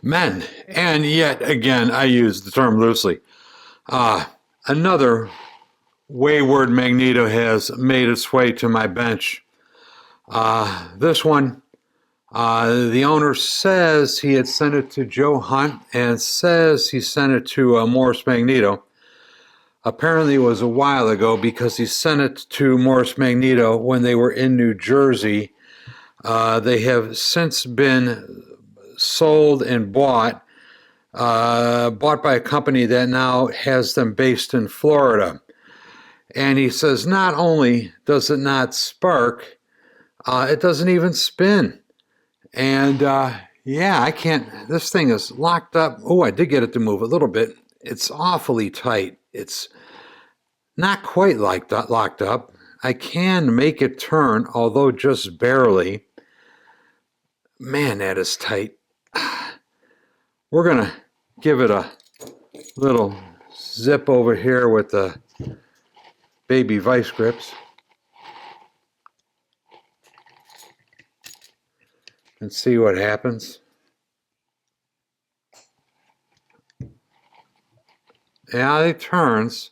Men, and yet again, I use the term loosely. Another wayward Magneto has made its way to my bench. This one, the owner says he had sent it to Joe Hunt and says he sent it to Morris Magneto. Apparently, it was a while ago because he sent it to Morris Magneto when they were in New Jersey. They have since been sold and bought by a company that now has them based in Florida. And he says not only does it not spark, it doesn't even spin. And yeah, I can't, this thing is locked up. Oh, I did get it to move a little bit. It's awfully tight. It's not quite locked up. I can make it turn, although just barely. Man, that is tight. We're going to give it a little zip over here with the baby vice grips. And see what happens. Yeah, it turns.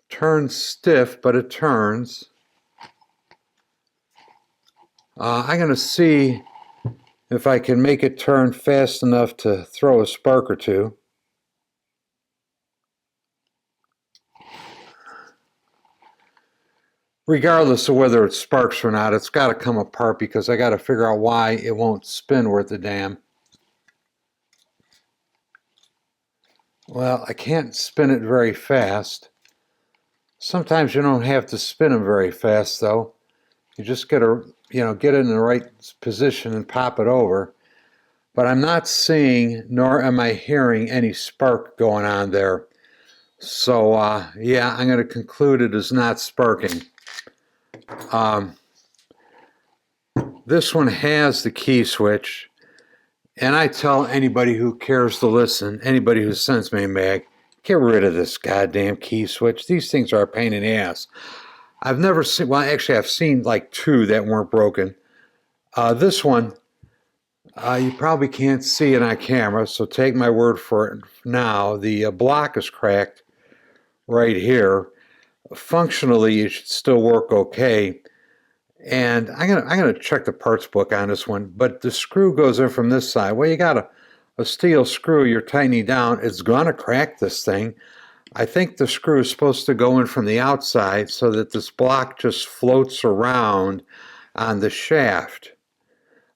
Turns stiff, but it turns. I'm going to see if I can make it turn fast enough to throw a spark or two. Regardless of whether it sparks or not, it's got to come apart because I got to figure out why it won't spin worth a damn. Well, I can't spin it very fast. Sometimes you don't have to spin them very fast, though. You just get it in the right position and pop it over. But I'm not seeing, nor am I hearing any spark going on there. So, yeah, I'm going to conclude it is not sparking. This one has the key switch. And I tell anybody who cares to listen, anybody who sends me a mag, get rid of this goddamn key switch. These things are a pain in the ass. I've never seen, well, actually, I've seen like two that weren't broken. This one, you probably can't see it on camera, so take my word for it now. The block is cracked right here. Functionally, it should still work okay. And I'm gonna check the parts book on this one, but the screw goes in from this side. Well, you got a steel screw, you're tightening down, it's gonna crack this thing. I think the screw is supposed to go in from the outside so that this block just floats around on the shaft.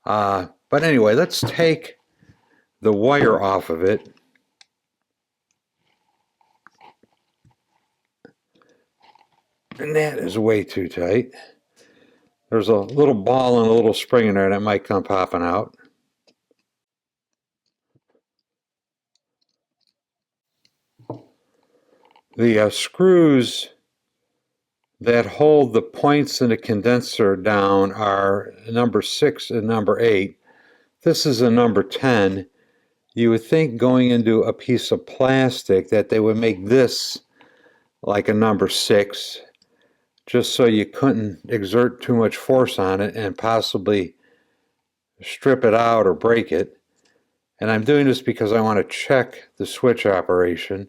But anyway, let's take the wire off of it. And that is way too tight. There's a little ball and a little spring in there that might come popping out. The screws that hold the points in the condenser down are number 6 and number 8. This is a number 10. You would think going into a piece of plastic that they would make this like a number 6, just so you couldn't exert too much force on it and possibly strip it out or break it. And I'm doing this because I want to check the switch operation.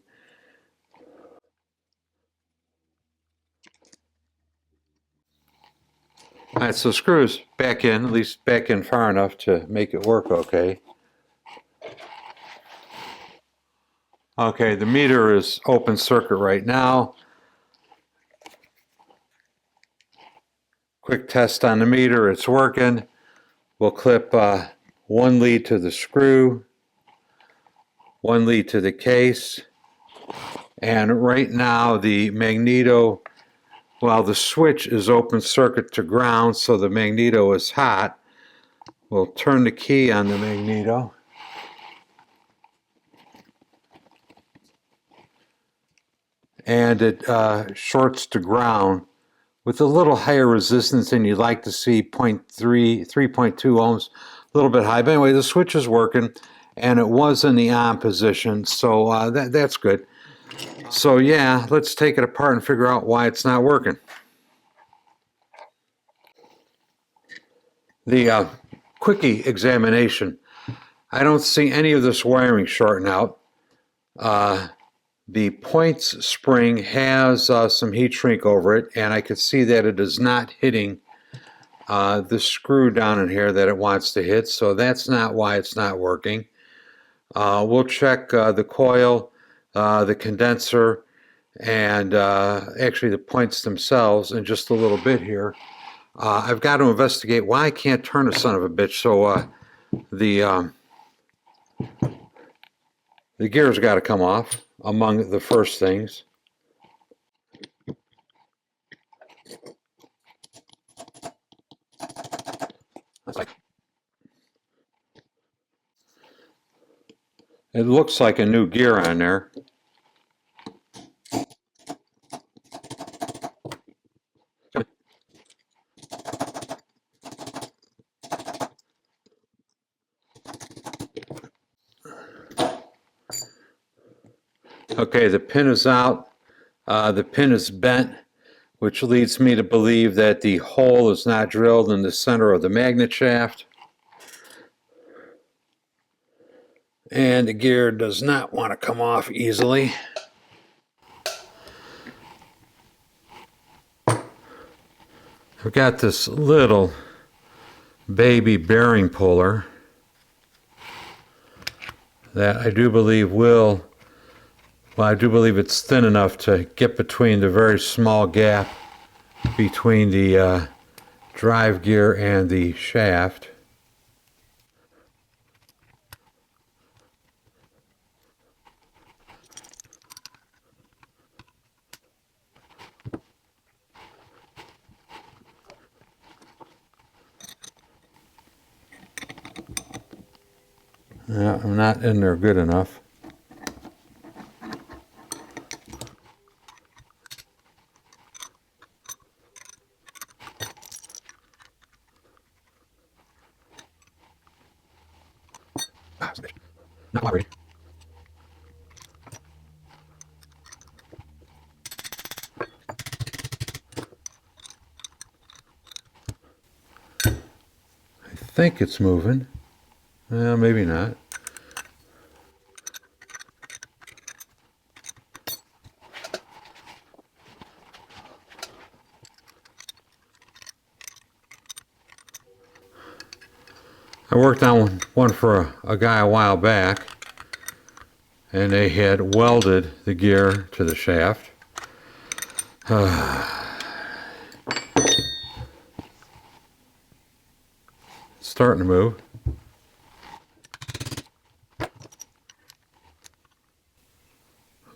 All right, so screws back in, at least back in far enough to make it work okay. Okay, the meter is open circuit right now. Quick test on the meter, it's working. We'll clip one lead to the screw, one lead to the case, and right now the Magneto, well, the switch is open circuit to ground, so the Magneto is hot. We'll turn the key on the Magneto. And it shorts to ground with a little higher resistance than you'd like to see, 3.2 ohms, a little bit high. But anyway, the switch is working, and it was in the on position, so that's good. So yeah, let's take it apart and figure out why it's not working. The quickie examination. I don't see any of this wiring shorting out. The points spring has some heat shrink over it, and I can see that it is not hitting the screw down in here that it wants to hit, so that's not why it's not working. We'll check the coil, the condenser, and actually the points themselves in just a little bit here. I've got to investigate why I can't turn the son of a bitch, so the gear's got to come off among the first things. It looks like a new gear on there. Okay, the pin is out. The pin is bent, which leads me to believe that the hole is not drilled in the center of the magnet shaft. And the gear does not want to come off easily. I've got this little baby bearing puller that I do believe I do believe it's thin enough to get between the very small gap between the drive gear and the shaft. Yeah, I'm not in there good enough. Not cooperating. I think it's moving. Maybe not. I worked on one for a guy a while back, and they had welded the gear to the shaft. It's starting to move.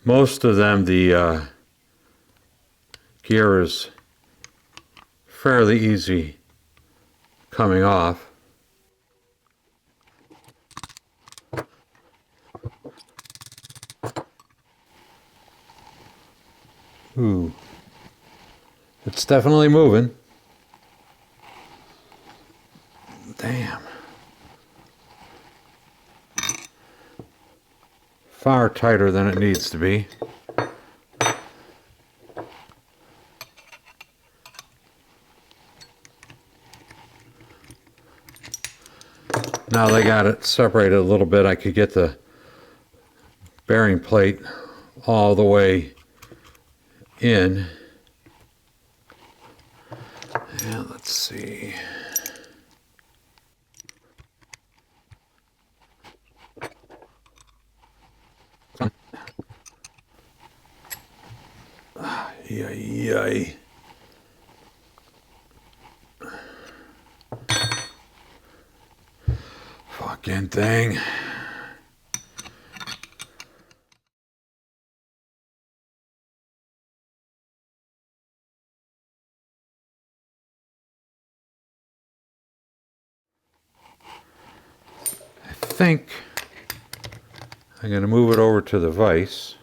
Most of them, the gear is fairly easy coming off. Ooh, it's definitely moving. Damn. Far tighter than it needs to be. Now they got it separated a little bit. I could get the bearing plate all the way in. Yeah, let's see. Yay. Fucking thing. I think I'm going to move it over to the vise.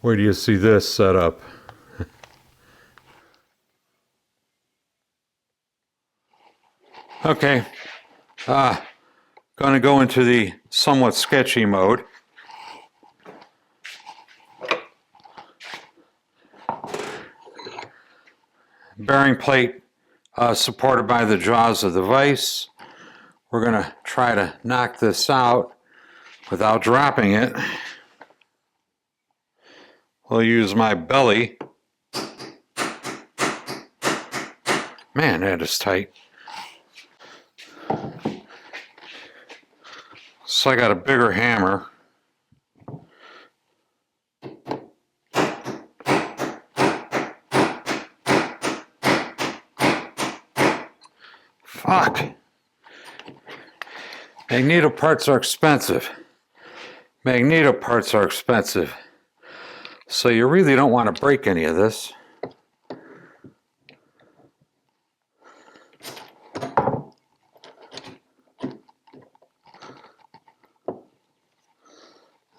Where do you see this set up? Okay, going to go into the somewhat sketchy mode. Bearing plate supported by the jaws of the vise. We're going to try to knock this out without dropping it. We'll use my belly. Man, that is tight. So I got a bigger hammer. Fuck. Magneto parts are expensive. Magneto parts are expensive. So you really don't want to break any of this.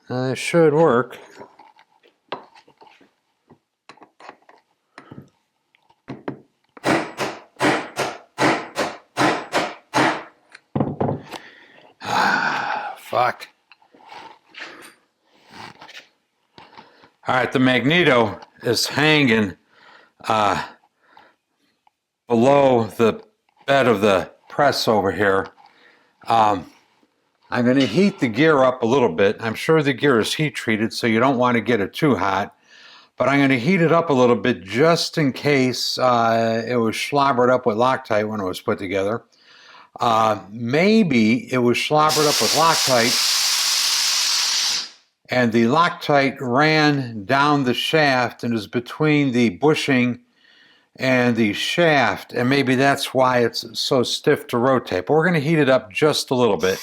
It should work. Fuck. All right, the Magneto is hanging below the bed of the press over here. I'm going to heat the gear up a little bit. I'm sure the gear is heat treated, so you don't want to get it too hot. But I'm going to heat it up a little bit just in case it was slobbered up with Loctite when it was put together. Maybe it was slobbered up with Loctite and the Loctite ran down the shaft and is between the bushing and the shaft, and maybe that's why it's so stiff to rotate. But we're going to heat it up just a little bit.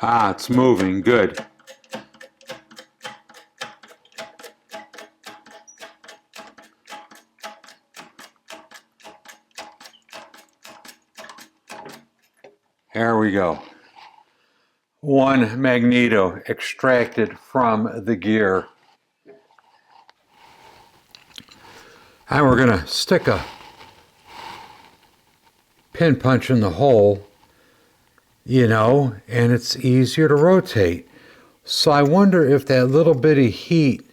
Ah, it's moving. Good. There we go. One Magneto extracted from the gear. And we're going to stick a pin punch in the hole, you know, and it's easier to rotate. So I wonder if that little bit of heat,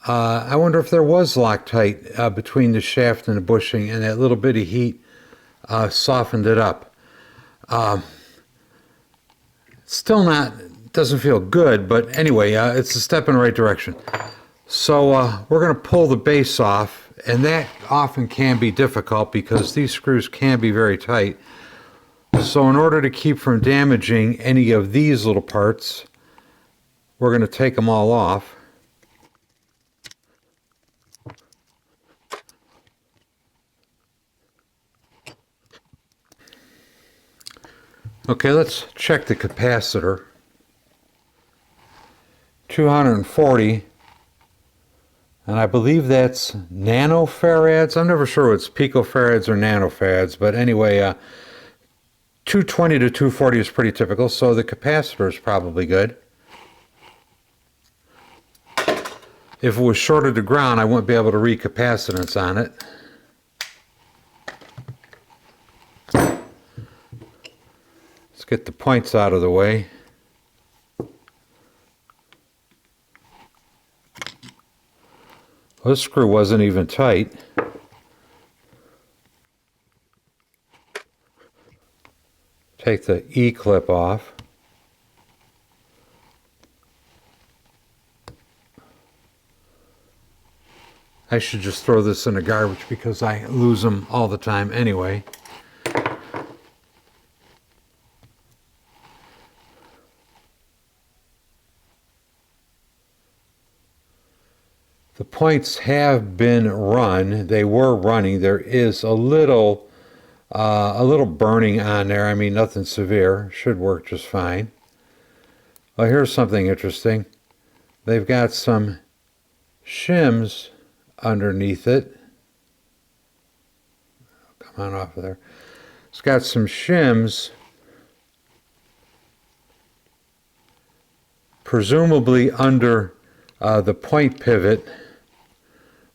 I wonder if there was Loctite between the shaft and the bushing, and that little bit of heat softened it up. Still not, doesn't feel good, but anyway, it's a step in the right direction. So we're going to pull the base off, and that often can be difficult because these screws can be very tight. So in order to keep from damaging any of these little parts, we're going to take them all off. Okay, let's check the capacitor. 240, and I believe that's nanofarads. I'm never sure it's picofarads or nanofarads, but anyway, 220 to 240 is pretty typical, so the capacitor is probably good. If it was shorter to ground, I wouldn't be able to read capacitance on it. Let's get the points out of the way. This screw wasn't even tight. Take the E-clip off. I should just throw this in the garbage because I lose them all the time anyway. The points have been run. They were running. There is a little burning on there. I mean, nothing severe. Should work just fine. Well, here's something interesting. They've got some shims underneath it. Come on off of there. It's got some shims, presumably under the point pivot,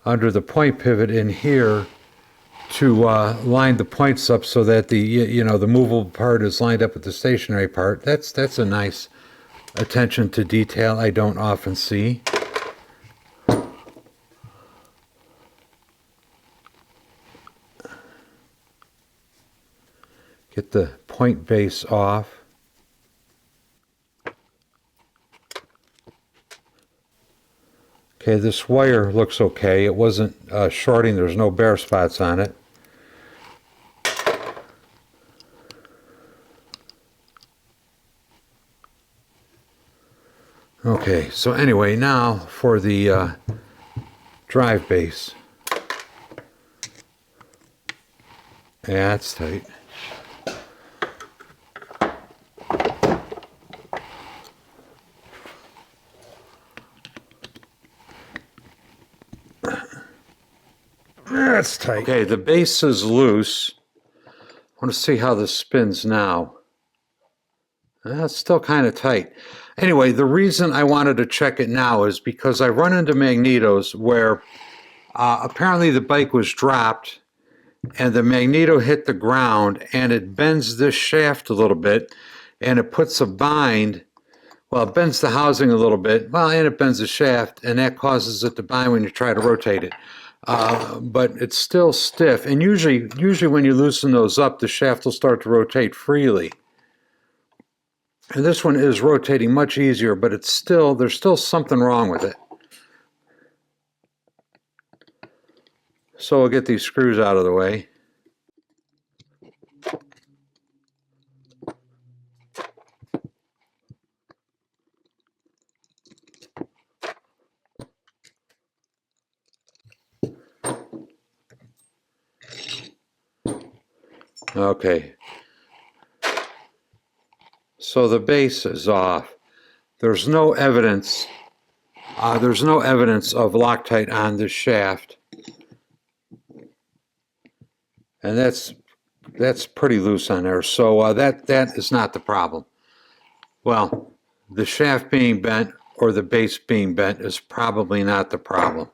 in here, to line the points up so that the the movable part is lined up with the stationary part. That's a nice attention to detail I don't often see. Get the point base off. Okay, this wire looks okay. It wasn't shorting. There's no bare spots on it. Okay, so anyway, now for the drive base. Yeah, that's tight. That's tight. Okay, the base is loose. I want to see how this spins now. That's still kind of tight. Anyway, the reason I wanted to check it now is because I run into Magnetos where apparently the bike was dropped and the Magneto hit the ground and it bends this shaft a little bit and it puts a bind. Well, it bends the housing a little bit, well, and it bends the shaft, and that causes it to bind when you try to rotate it. But it's still stiff, and usually when you loosen those up, the shaft will start to rotate freely. And this one is rotating much easier, but there's still something wrong with it. So we'll get these screws out of the way. Okay. So the base is off. There's no evidence. There's no evidence of Loctite on this shaft, and that's pretty loose on there. So that is not the problem. Well, the shaft being bent or the base being bent is probably not the problem.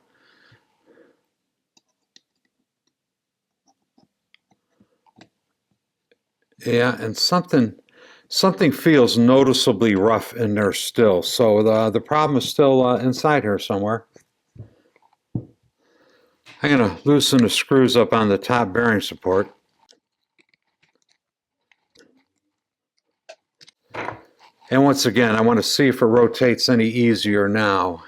Yeah, and something feels noticeably rough in there still. So the problem is still inside here somewhere. I'm going to loosen the screws up on the top bearing support. And once again, I want to see if it rotates any easier now.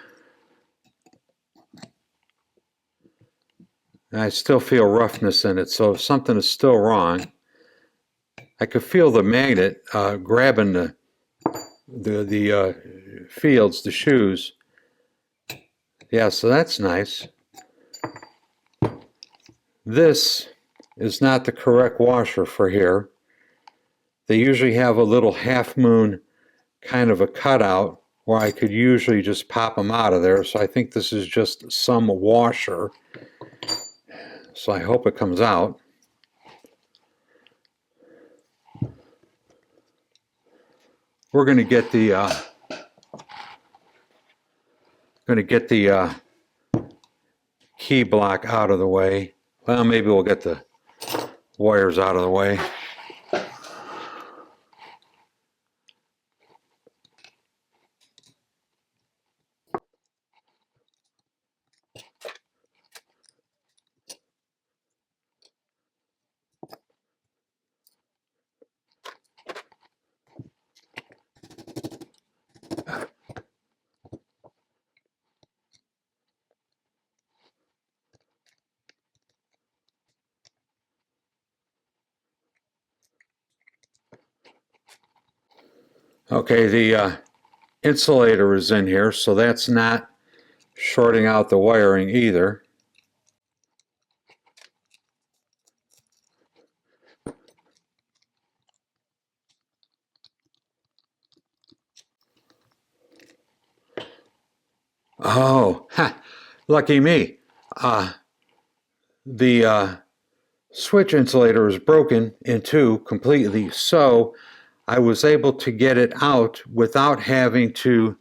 And I still feel roughness in it, so if something is still wrong, I could feel the magnet grabbing the fields, the shoes. Yeah, so that's nice. This is not the correct washer for here. They usually have a little half moon kind of a cutout where I could usually just pop them out of there. So I think this is just some washer. So I hope it comes out. We're going to get the key block out of the way. Well, maybe we'll get the wires out of the way. Okay, the insulator is in here, so that's not shorting out the wiring either. Oh, ha, lucky me. The switch insulator is broken in two completely, so I was able to get it out without having to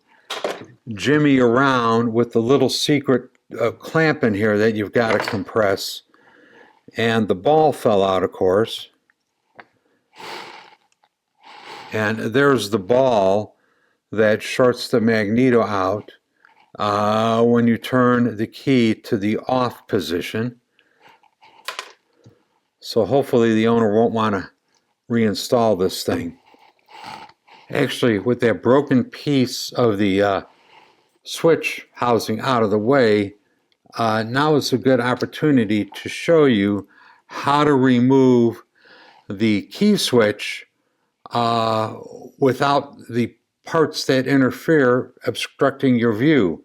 jimmy around with the little secret clamp in here that you've got to compress. And the ball fell out, of course. And there's the ball that shorts the magneto out when you turn the key to the off position. So hopefully the owner won't want to reinstall this thing. Actually, with that broken piece of the switch housing out of the way, now is a good opportunity to show you how to remove the key switch without the parts that interfere obstructing your view.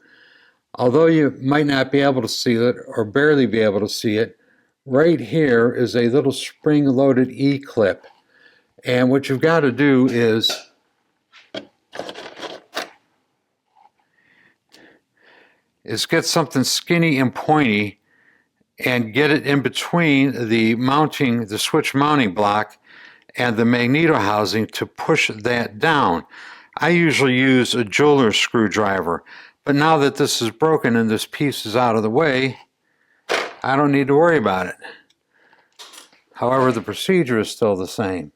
Although you might not be able to see it or barely be able to see it, right here is a little spring-loaded E-clip. And what you've got to do is get something skinny and pointy and get it in between the switch mounting block and the magneto housing to push that down. I usually use a jeweler's screwdriver, but now that this is broken and this piece is out of the way, I don't need to worry about it. However, the procedure is still the same.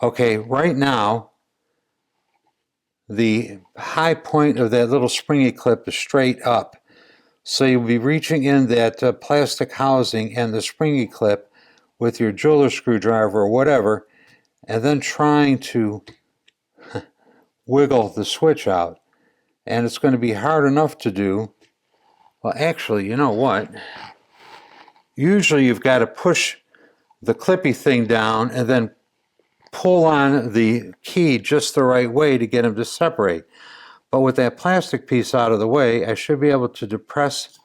Okay, right now, the high point of that little springy clip is straight up. So you'll be reaching in that plastic housing and the springy clip with your jeweler's screwdriver or whatever, and then trying to wiggle the switch out. And it's going to be hard enough to do. Well, actually, you know what? Usually you've got to push the clippy thing down and then pull on the key just the right way to get them to separate. But with that plastic piece out of the way, I should be able to depress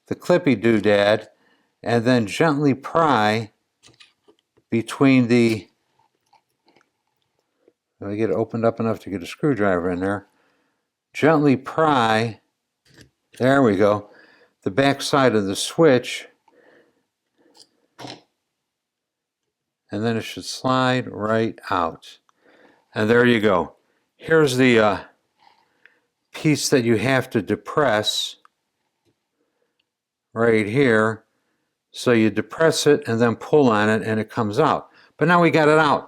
the clippy doodad and then gently pry between the, let me get it opened up enough to get a screwdriver in there, gently pry, there we go, the back side of the switch, and then it should slide right out. And there you go. Here's the piece that you have to depress right here. So you depress it and then pull on it and it comes out. But now we got it out.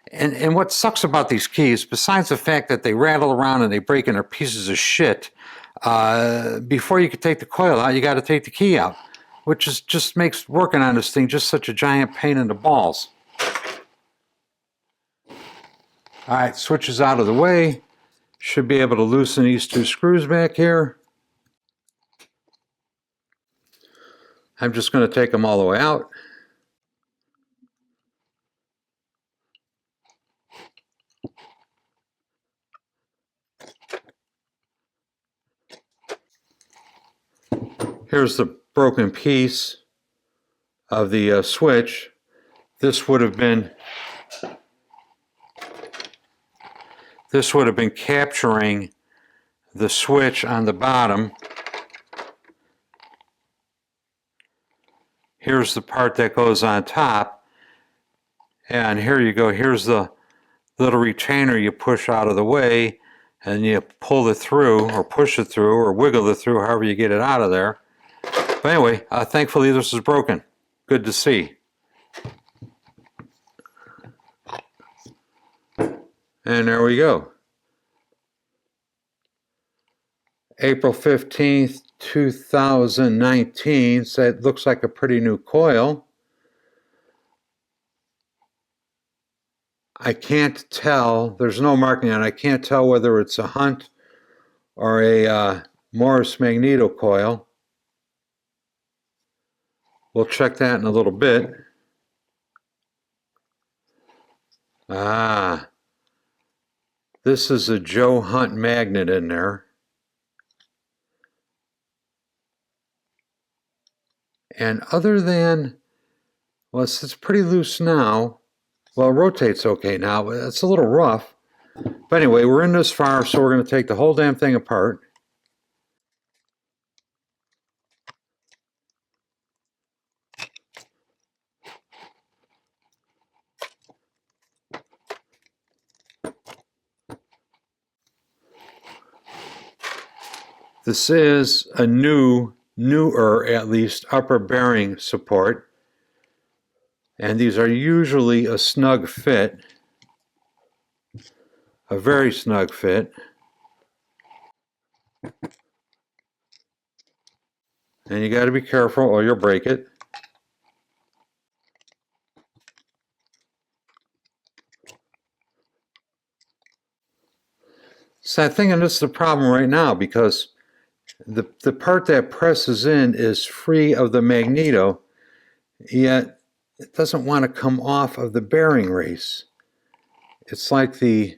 And what sucks about these keys, besides the fact that they rattle around and they break and are pieces of shit, before you can take the coil out, you got to take the key out, which is just makes working on this thing just such a giant pain in the balls. All right, switch is out of the way. Should be able to loosen these two screws back here. I'm just going to take them all the way out. Here's the broken piece of the switch. This would have been capturing the switch on the bottom. Here's the part that goes on top. And here you go. Here's the little retainer you push out of the way and you pull it through or push it through or wiggle it through, however you get it out of there. But anyway, thankfully this is broken. Good to see. And there we go. April 15th, 2019. So it looks like a pretty new coil. I can't tell. There's no marking on it. I can't tell whether it's a Hunt or a Morris Magneto coil. We'll check that in a little bit. Ah. This is a Joe Hunt magnet in there. And other than, well, it's pretty loose now. Well, it rotates okay now, but it's a little rough. But anyway, we're in this far, so we're going to take the whole damn thing apart. This is a newer at least, upper bearing support. And these are usually a snug fit, a very snug fit. And you got to be careful or you'll break it. So I think this is the problem right now, because the part that presses in is free of the magneto, yet it doesn't want to come off of the bearing race. It's like the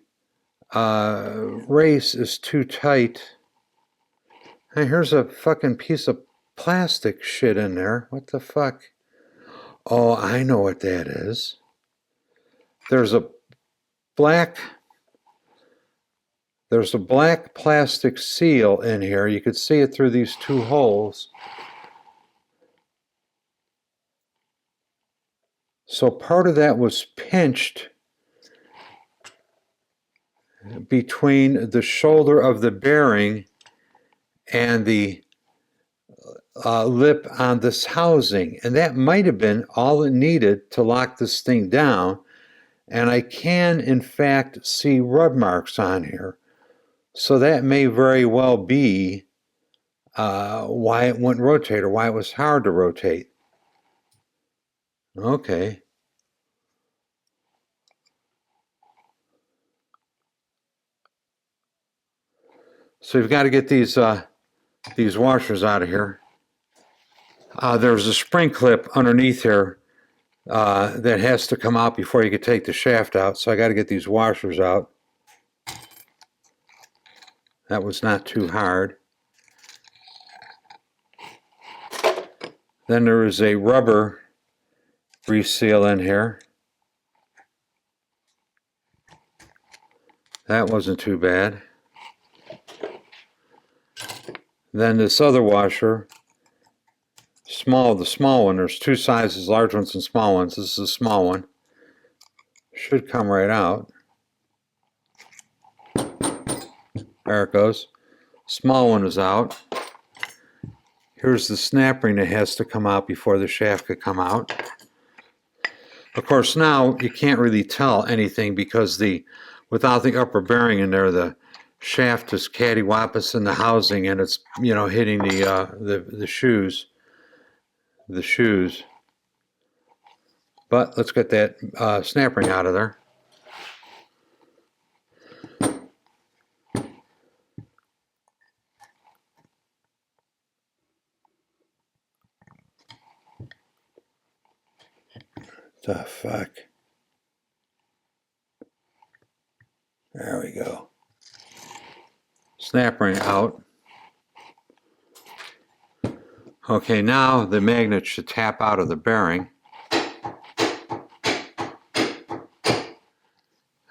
race is too tight. Hey, here's a fucking piece of plastic shit in there. What the fuck? Oh, I know what that is. There's a black plastic seal in here. You could see it through these two holes. So part of that was pinched between the shoulder of the bearing and the lip on this housing. And that might have been all it needed to lock this thing down. And I can, in fact, see rub marks on here. So that may very well be why it wouldn't rotate, or why it was hard to rotate. Okay. So you've got to get these washers out of here. There's a spring clip underneath here that has to come out before you can take the shaft out. So I got to get these washers out. That was not too hard. Then there is a rubber reseal in here. That wasn't too bad. Then this other washer, the small one, there's two sizes, large ones and small ones. This is a small one. Should come right out. There it goes. Small one is out. Here's the snap ring that has to come out before the shaft could come out. Of course, now you can't really tell anything because without the upper bearing in there, the shaft is cattywampus in the housing, and it's hitting the shoes. But let's get that snap ring out of there. The fuck? There we go. Snap ring out. Okay, now the magnet should tap out of the bearing. I'm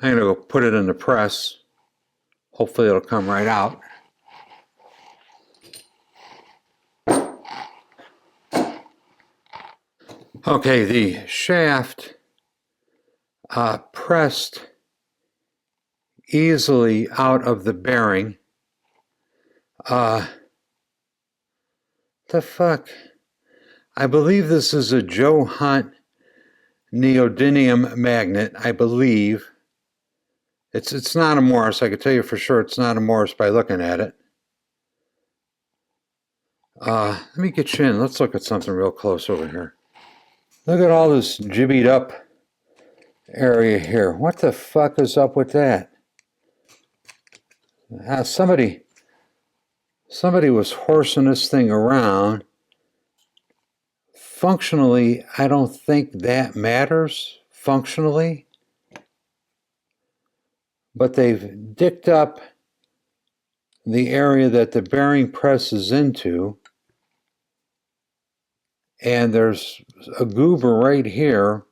going to go put it in the press. Hopefully it'll come right out. Okay, the shaft pressed easily out of the bearing. The fuck? I believe this is a Joe Hunt neodymium magnet, I believe. It's not a Morse. I can tell you for sure it's not a Morse by looking at it. Let me get you in. Let's look at something real close over here. Look at all this jibbied up area here. What the fuck is up with that? Somebody was horsing this thing around. Functionally, I don't think that matters, functionally. but they've dicked up the area that the bearing presses into, and there's a goober right here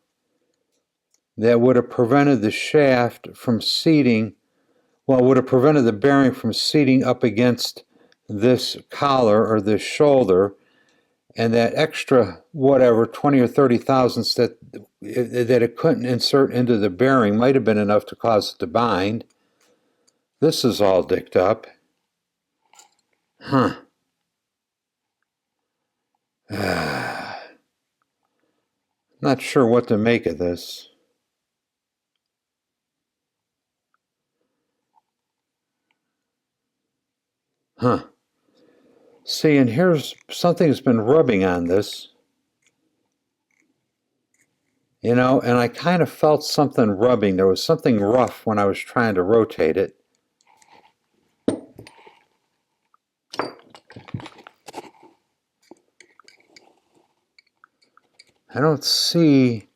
that would have prevented the shaft from seating, well, would have prevented the bearing from seating up against this collar or this shoulder, and that extra, whatever, 20 or 30 thousandths that it couldn't insert into the bearing might have been enough to cause it to bind. This is all dicked up. Huh. Not sure what to make of this. Huh. See, and here's something that's been rubbing on this. You know, and I kind of felt something rubbing. There was something rough when I was trying to rotate it. I don't see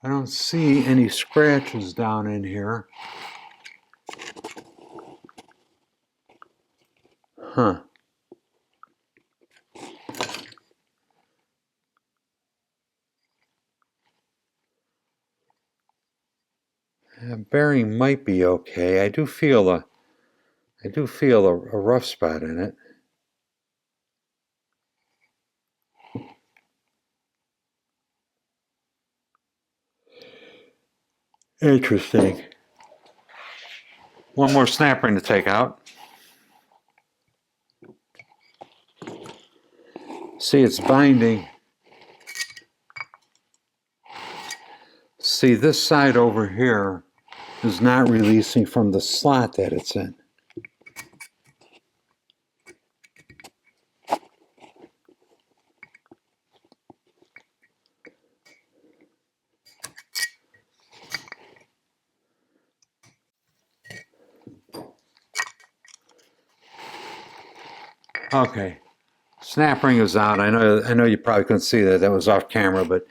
any scratches down in here. Huh. Bearing might be okay. I do feel a rough spot in it. Interesting. One more snap ring to take out. See, it's binding. See, this side over here is not releasing from the slot that it's in. Okay, snap ring is out. I know you probably couldn't see that. That was off camera, but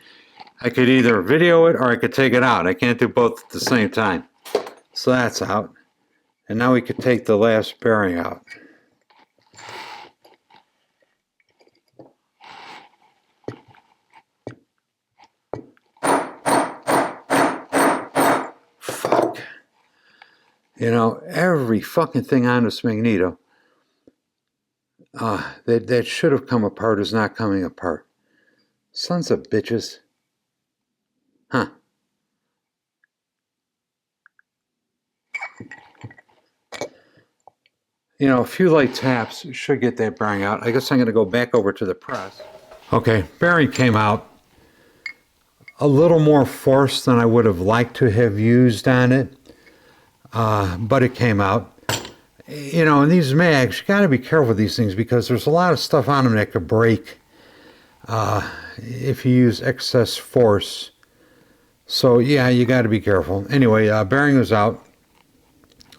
I could either video it or I could take it out. I can't do both at the same time. So that's out. And now we could take the last bearing out. Fuck. You know, every fucking thing on this Magneto that should have come apart is not coming apart. Sons of bitches. Huh. You know, a few light taps should get that bearing out. I guess I'm going to go back over to the press. Okay, bearing came out. A little more force than I would have liked to have used on it, but it came out. You know, in these mags, you got to be careful with these things because there's a lot of stuff on them that could break if you use excess force. So yeah, you got to be careful. Anyway, bearing is out.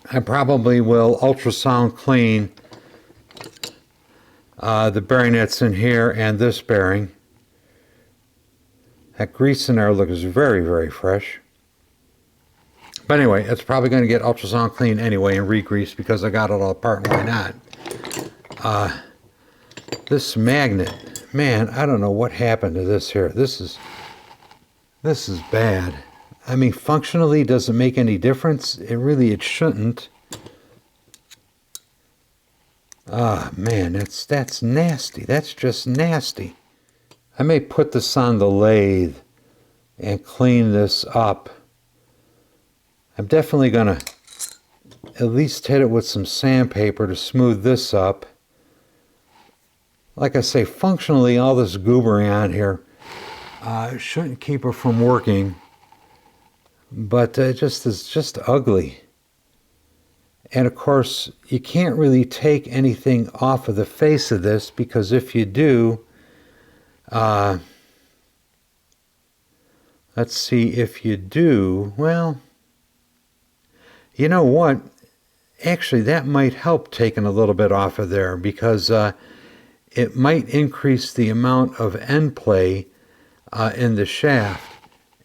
I probably will ultrasound clean the bearing that's in here and this bearing. That grease in there looks very, very fresh. But anyway, it's probably going to get ultrasound clean anyway and re-greased because I got it all apart and why not. This magnet, man, I don't know what happened to this here. This is bad. I mean, functionally, does it make any difference? It shouldn't. Ah, man, that's nasty. That's just nasty. I may put this on the lathe and clean this up. I'm definitely going to at least hit it with some sandpaper to smooth this up. Like I say, functionally, all this goobering on here shouldn't keep her from working. But it just is just ugly. And of course, you can't really take anything off of the face of this because if you do, let's see, if you do, well, you know what? Actually, that might help taking a little bit off of there because it might increase the amount of end play in the shaft.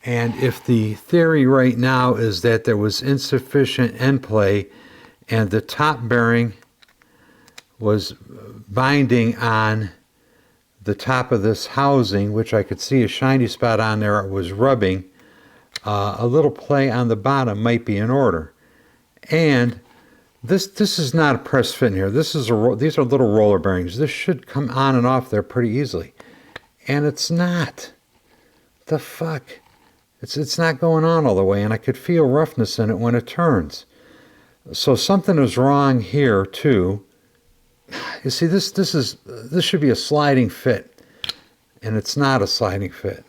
And if the theory right now is that there was insufficient end play and the top bearing was binding on the top of this housing, which I could see a shiny spot on there, it was rubbing, a little play on the bottom might be in order. And this is not a press fit in here. These are little roller bearings. This should come on and off there pretty easily. And it's not. The fuck? It's not going on all the way, and I could feel roughness in it when it turns. So something is wrong here too. You see, this should be a sliding fit, and it's not a sliding fit.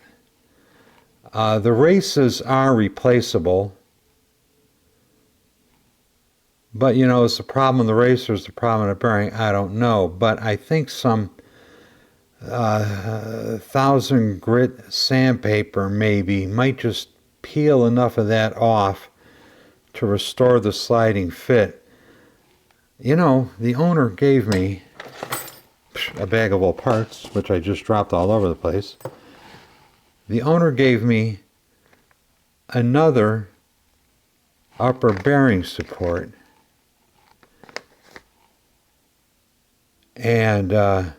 The races are replaceable, but you know, is the problem in the racer, is the problem in the bearing? I don't know, but I think some 1000 grit sandpaper maybe might just peel enough of that off to restore the sliding fit. You know, the owner gave me a bag of all parts, which I just dropped all over the place. The owner gave me another upper bearing support. And let's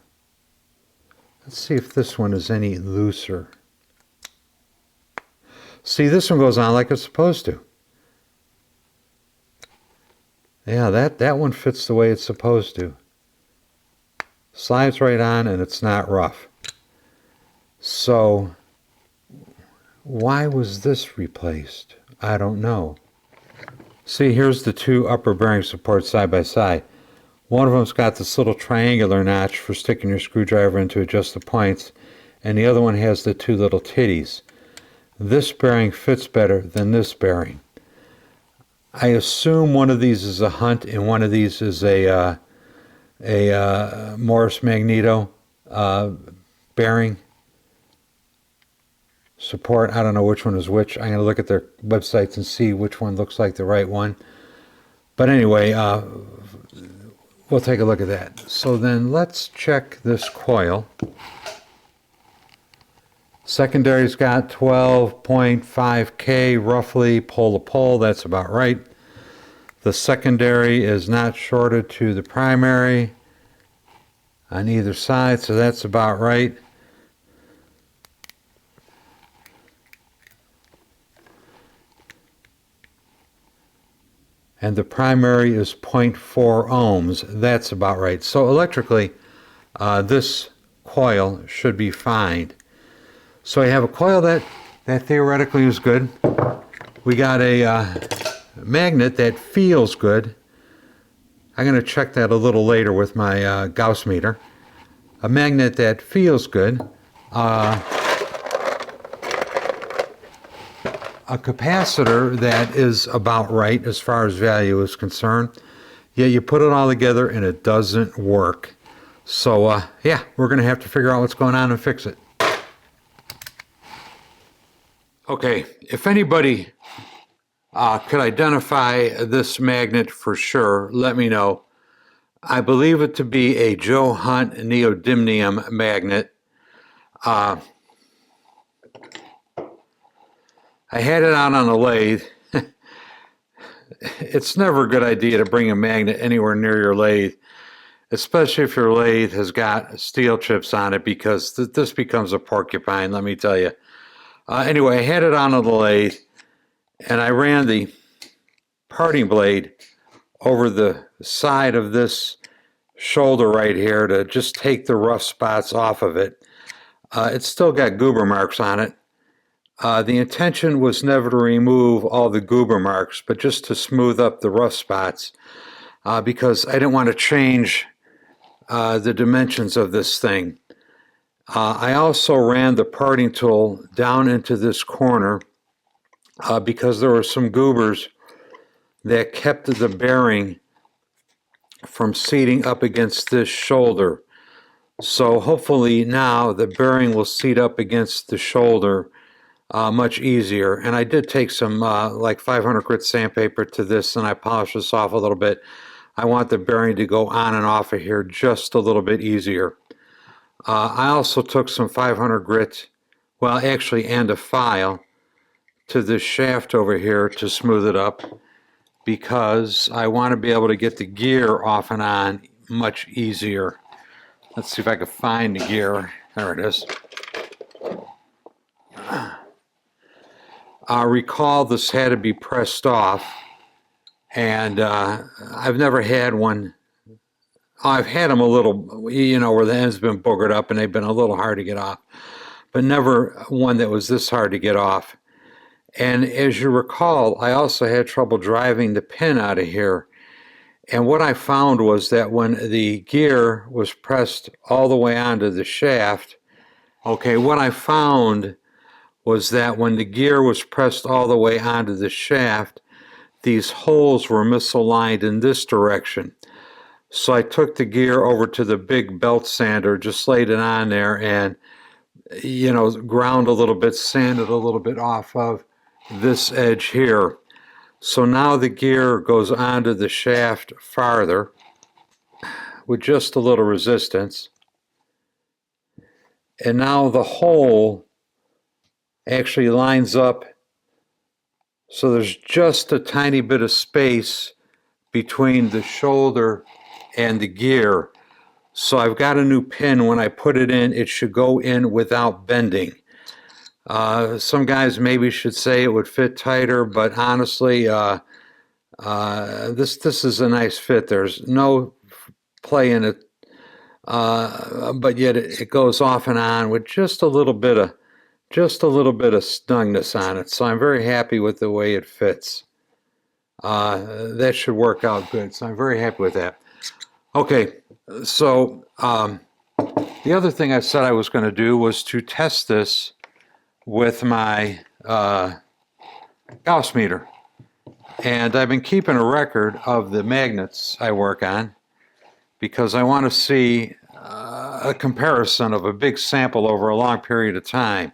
see if this one is any looser. See, this one goes on like it's supposed to. Yeah, that one fits the way it's supposed to. Slides right on and it's not rough. So, why was this replaced? I don't know. See, here's the two upper bearing supports side by side. One of them's got this little triangular notch for sticking your screwdriver in to adjust the points, and the other one has the two little titties. This bearing fits better than this bearing. I assume one of these is a Hunt and one of these is a Morris Magneto bearing support. I don't know which one is which. I'm going to look at their websites and see which one looks like the right one. But anyway, we'll take a look at that. So then let's check this coil. Secondary's got 12.5K roughly pole to pole. That's about right. The secondary is not shorted to the primary on either side, so that's about right. And the primary is 0.4 ohms. That's about right. So electrically, this coil should be fine. So I have a coil that theoretically is good. We got a magnet that feels good. I'm going to check that a little later with my Gauss meter. A magnet that feels good. A capacitor that is about right as far as value is concerned. Yeah, you put it all together and it doesn't work. So yeah, we're going to have to figure out what's going on and fix it. Okay, if anybody could identify this magnet for sure, let me know. I believe it to be a Joe Hunt neodymium magnet. I had it out on a lathe. It's never a good idea to bring a magnet anywhere near your lathe, especially if your lathe has got steel chips on it, because this becomes a porcupine, let me tell you. Anyway, I had it on the lathe, and I ran the parting blade over the side of this shoulder right here to just take the rough spots off of it. It's still got goober marks on it. The intention was never to remove all the goober marks, but just to smooth up the rough spots, because I didn't want to change the dimensions of this thing. I also ran the parting tool down into this corner because there were some goobers that kept the bearing from seating up against this shoulder. So hopefully now the bearing will seat up against the shoulder much easier. And I did take some like 500 grit sandpaper to this, and I polished this off a little bit. I want the bearing to go on and off of here just a little bit easier. I also took some 500 grit, well actually, and a file, to this shaft over here to smooth it up, because I want to be able to get the gear off and on much easier. Let's see if I can find the gear. There it is. Recall this had to be pressed off, and I've never had one. I've had them a little, you know, where the end's been boogered up and they've been a little hard to get off, but never one that was this hard to get off. And as you recall, I also had trouble driving the pin out of here. And what I found was that when the gear was pressed all the way onto the shaft, okay, what I found was that when the gear was pressed all the way onto the shaft, these holes were misaligned in this direction. So I took the gear over to the big belt sander, just laid it on there, and, you know, ground a little bit, sanded a little bit off of this edge here. So now the gear goes onto the shaft farther with just a little resistance. And now the hole actually lines up, so there's just a tiny bit of space between the shoulder and the gear. So I've got a new pin. When I put it in, it should go in without bending. Some guys maybe should say it would fit tighter, but honestly, this is a nice fit. There's no play in it, but yet it goes off and on with just a little bit of snugness on it. So I'm very happy with the way it fits. That should work out good. So I'm very happy with that. Okay, so the other thing I said I was going to do was to test this with my gauss meter. And I've been keeping a record of the magnets I work on because I want to see a comparison of a big sample over a long period of time.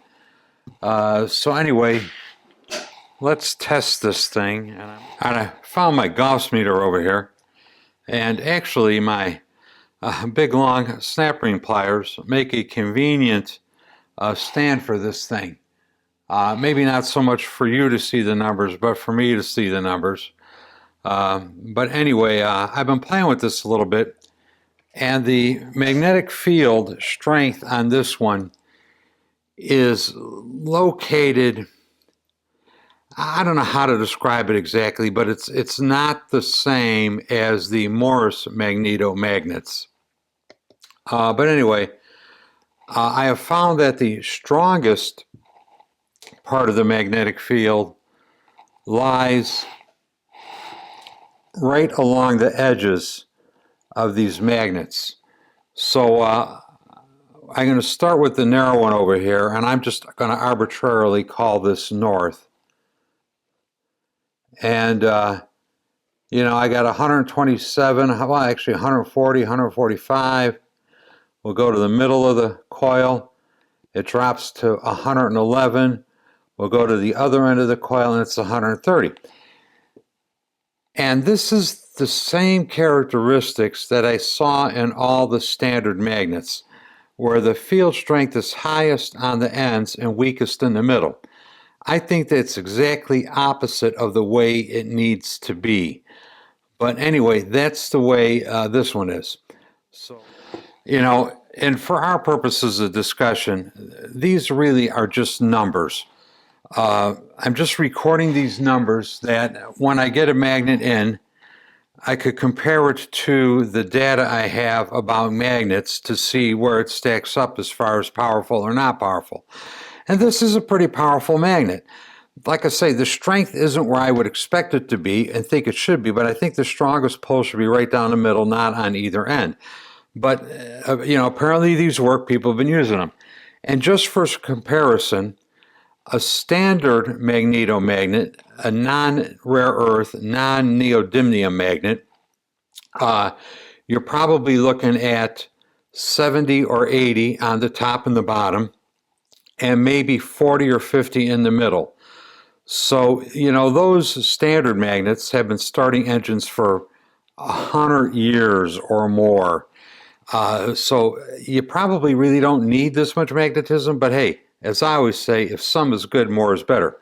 So anyway, let's test this thing. And I found my gauss meter over here, and actually my big long snap ring pliers make a convenient stand for this thing. Maybe not so much for you to see the numbers, but for me to see the numbers. But anyway, I've been playing with this a little bit, and the magnetic field strength on this one is located, I don't know how to describe it exactly, but it's not the same as the Morris Magneto magnets. But anyway, I have found that the strongest part of the magnetic field lies right along the edges of these magnets. So I'm going to start with the narrow one over here, and I'm just going to arbitrarily call this north. And you know, I got 127, well actually 140, 145. We'll go to the middle of the coil. It drops to 111. We'll go to the other end of the coil, and it's 130. And this is the same characteristics that I saw in all the standard magnets, where the field strength is highest on the ends and weakest in the middle. I think that's exactly opposite of the way it needs to be. But anyway, that's the way this one is. So, you know, and for our purposes of discussion, these really are just numbers. I'm just recording these numbers that when I get a magnet in, I could compare it to the data I have about magnets to see where it stacks up as far as powerful or not powerful. And this is a pretty powerful magnet. Like I say, the strength isn't where I would expect it to be and think it should be, but I think the strongest pole should be right down the middle, not on either end. But, you know, apparently these work. People have been using them. And just for comparison, a standard magneto magnet, a non-rare earth, non-neodymium magnet, you're probably looking at 70 or 80 on the top and the bottom, and maybe 40 or 50 in the middle. So, you know, those standard magnets have been starting engines for 100 years or more. So you probably really don't need this much magnetism, but hey, as I always say, if some is good, more is better.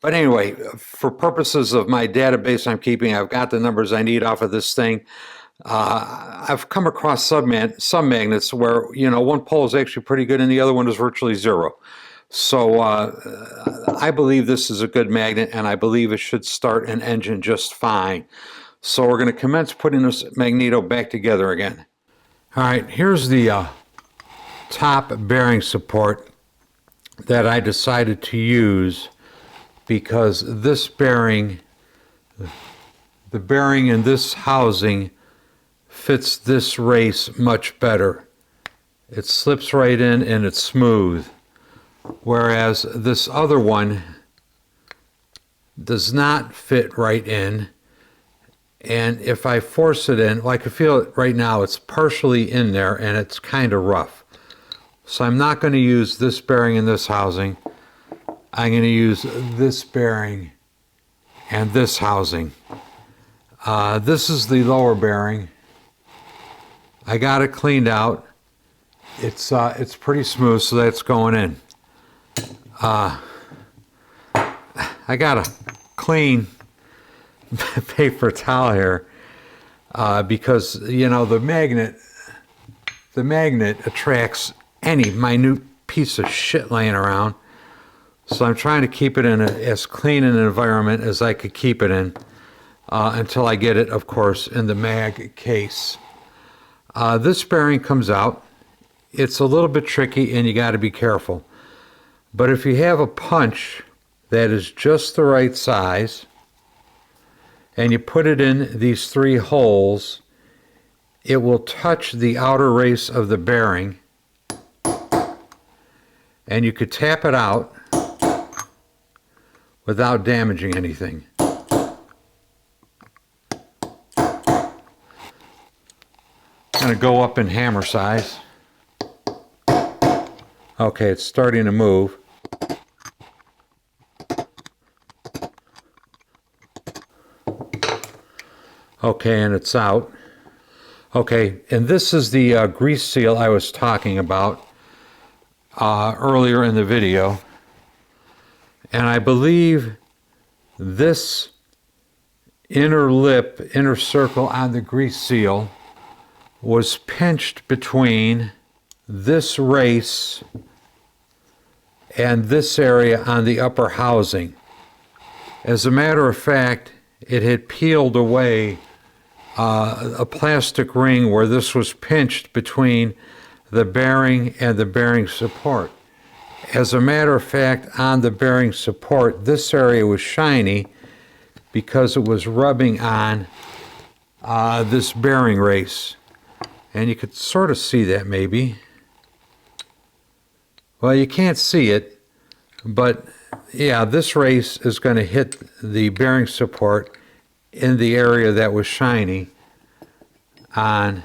But anyway, for purposes of my database I'm keeping, I've got the numbers I need off of this thing. I've come across some magnets where, you know, one pole is actually pretty good and the other one is virtually zero. So I believe this is a good magnet, and I believe it should start an engine just fine. So we're going to commence putting this Magneto back together again. All right, here's the top bearing support that I decided to use because this bearing, the bearing in this housing fits this race much better. It slips right in and it's smooth. Whereas this other one does not fit right in, and if I force it in, like I feel it right now, it's partially in there and it's kind of rough. So I'm not going to use this bearing in this housing. I'm going to use this bearing and this housing. This is the lower bearing. I got it cleaned out. It's pretty smooth, so that's going in. I got a clean paper towel here because, you know, the magnet attracts any minute piece of shit laying around. So I'm trying to keep it in as clean an environment as I could keep it in until I get it, of course, in the mag case. This bearing comes out. It's a little bit tricky and you got to be careful. But if you have a punch that is just the right size and you put it in these three holes, it will touch the outer race of the bearing and you could tap it out without damaging anything. I'm going to go up in hammer size. Okay, it's starting to move. Okay, and it's out. Okay, and this is the grease seal I was talking about earlier in the video. And I believe this inner circle on the grease seal was pinched between this race and this area on the upper housing. As a matter of fact, it had peeled away a plastic ring where this was pinched between the bearing and the bearing support. As a matter of fact, on the bearing support, this area was shiny because it was rubbing on this bearing race. And you could sort of see that maybe. Well, you can't see it, but yeah, this race is going to hit the bearing support in the area that was shiny on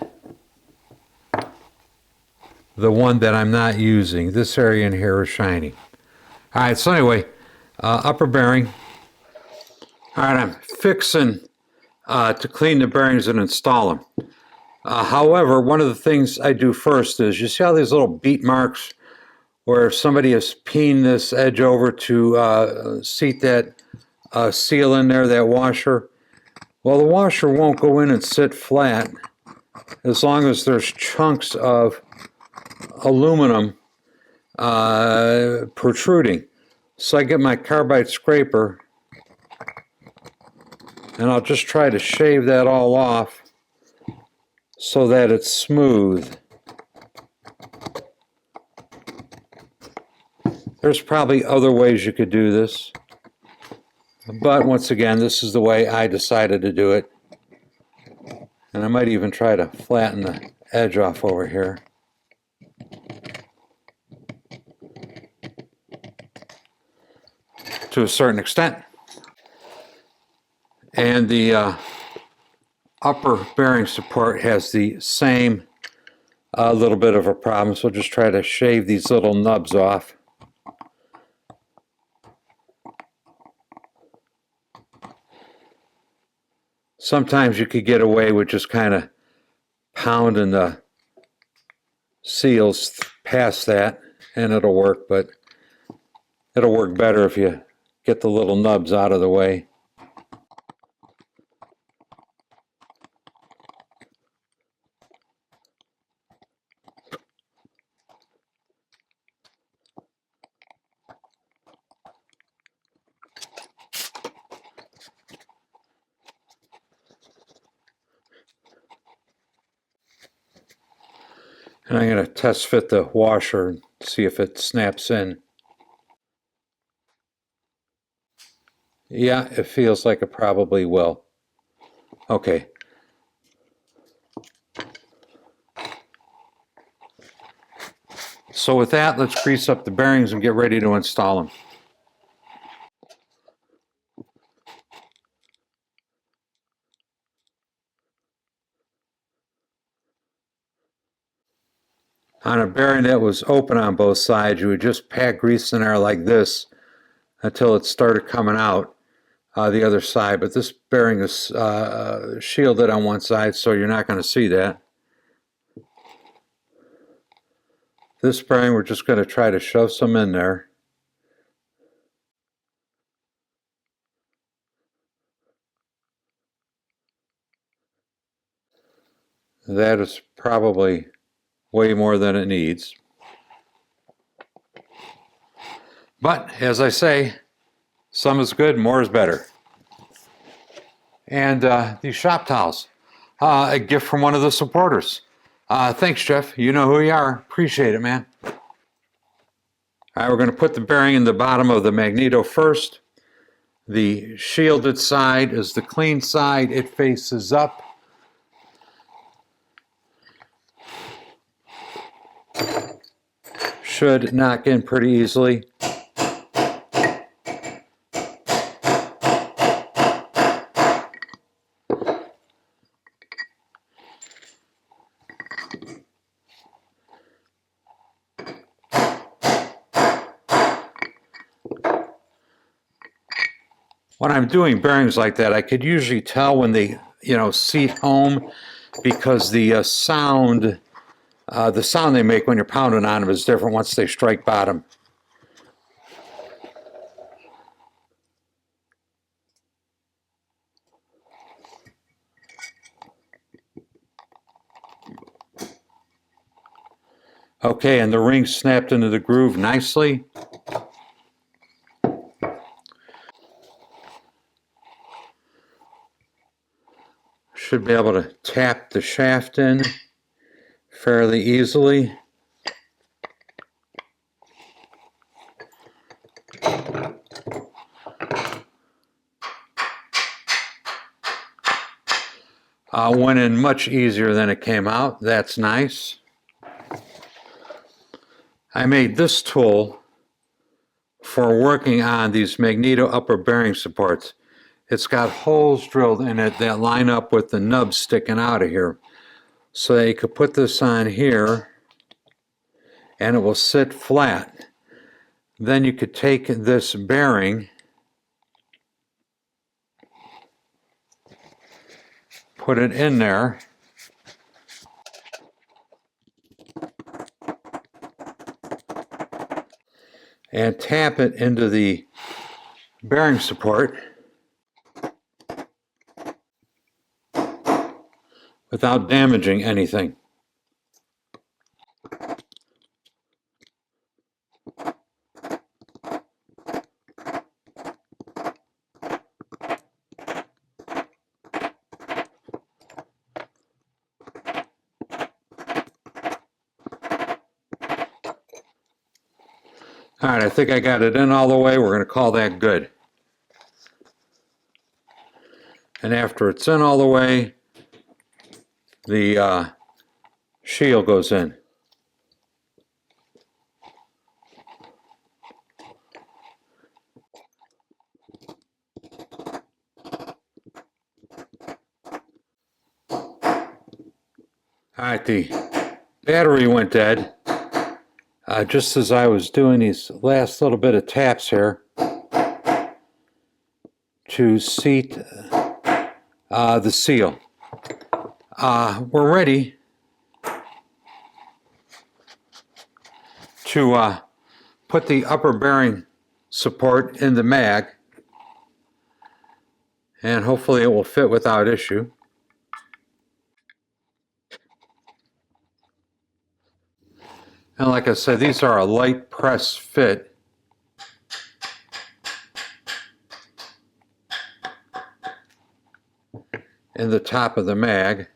the one that I'm not using. This area in here is shiny. All right, so anyway, upper bearing. All right, I'm fixing to clean the bearings and install them. However, one of the things I do first is, you see all these little beat marks where somebody has peened this edge over to seat that seal in there, that washer? Well, the washer won't go in and sit flat as long as there's chunks of aluminum protruding. So I get my carbide scraper and I'll just try to shave that all off so that it's smooth. There's probably other ways you could do this, but once again, this is the way I decided to do it. And I might even try to flatten the edge off over here. To a certain extent. And the upper bearing support has the same little bit of a problem, so I'll just try to shave these little nubs off. Sometimes you could get away with just kind of pounding the seals past that and it'll work, but it'll work better if you get the little nubs out of the way. And I'm going to test fit the washer and see if it snaps in. Yeah, it feels like it probably will. Okay. So with that, let's grease up the bearings and get ready to install them. On a bearing that was open on both sides, you would just pack grease in there like this until it started coming out the other side. But this bearing is shielded on one side, so you're not going to see that. This bearing, we're just going to try to shove some in there. That is probably way more than it needs. But, as I say, some is good, more is better. And these shop towels, a gift from one of the supporters. Thanks, Jeff. You know who you are. Appreciate it, man. All right, we're going to put the bearing in the bottom of the Magneto first. The shielded side is the clean side. It faces up. Should knock in pretty easily. When I'm doing bearings like that, I could usually tell when they, seat home, because the sound they make when you're pounding on them is different once they strike bottom. Okay, and the ring snapped into the groove nicely. Should be able to tap the shaft in fairly easily. Went in much easier than it came out. That's nice. I made this tool for working on these Magneto upper bearing supports. It's got holes drilled in it that line up with the nubs sticking out of here. So you could put this on here and it will sit flat. Then you could take this bearing, put it in there, and tap it into the bearing support without damaging anything. All right, I think I got it in all the way. We're going to call that good. And after it's in all the way, the shield goes in. All right, the battery went dead just as I was doing these last little bit of taps here to seat the seal. We're ready to put the upper bearing support in the mag. and hopefully it will fit without issue. And like I said, these are a light press fit. In the top of the mag.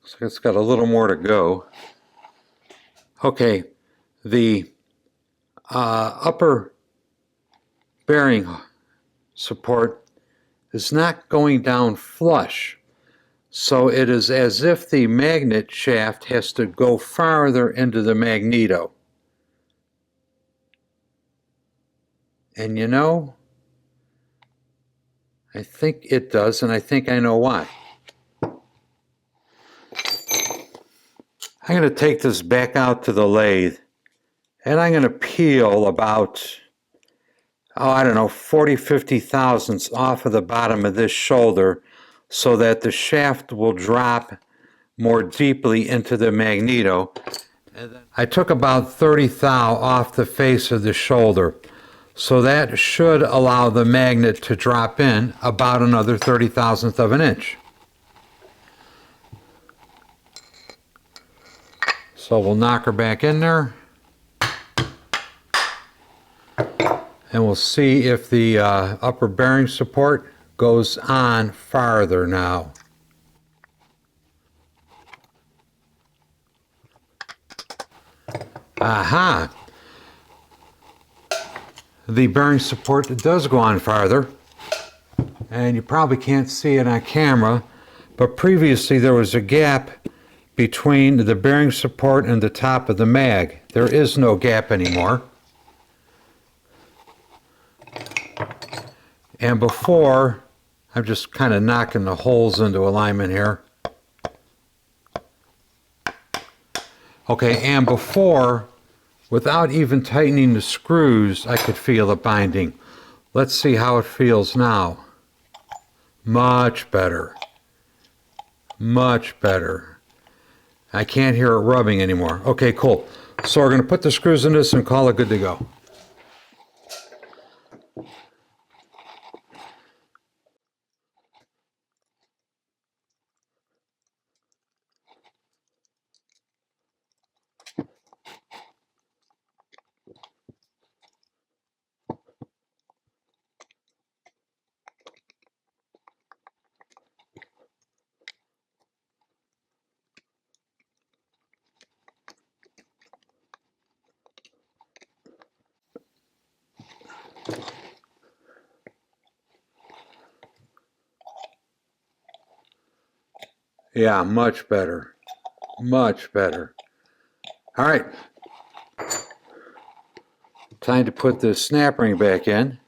So it's got a little more to go. Okay, the upper bearing support is not going down flush. So it is as if the magnet shaft has to go farther into the magneto. And you know, I think it does, and I think I know why. I'm going to take this back out to the lathe, and I'm going to peel about, I don't know, 40, 50 thousandths off of the bottom of this shoulder so that the shaft will drop more deeply into the magneto. And then I took about 30 thou off the face of the shoulder. So that should allow the magnet to drop in about another 30 thousandth of an inch. So we'll knock her back in there. And we'll see if the upper bearing support goes on farther now. Aha! The bearing support does go on farther, and you probably can't see it on camera, but previously there was a gap between the bearing support and the top of the mag. There is no gap anymore. And before, I'm just kind of knocking the holes into alignment here. Okay, and before, without even tightening the screws, I could feel it binding. Let's see how it feels now. Much better. Much better. I can't hear it rubbing anymore. Okay, cool. So we're going to put the screws in this and call it good to go. Yeah, much better. Much better. All right. Time to put the snap ring back in.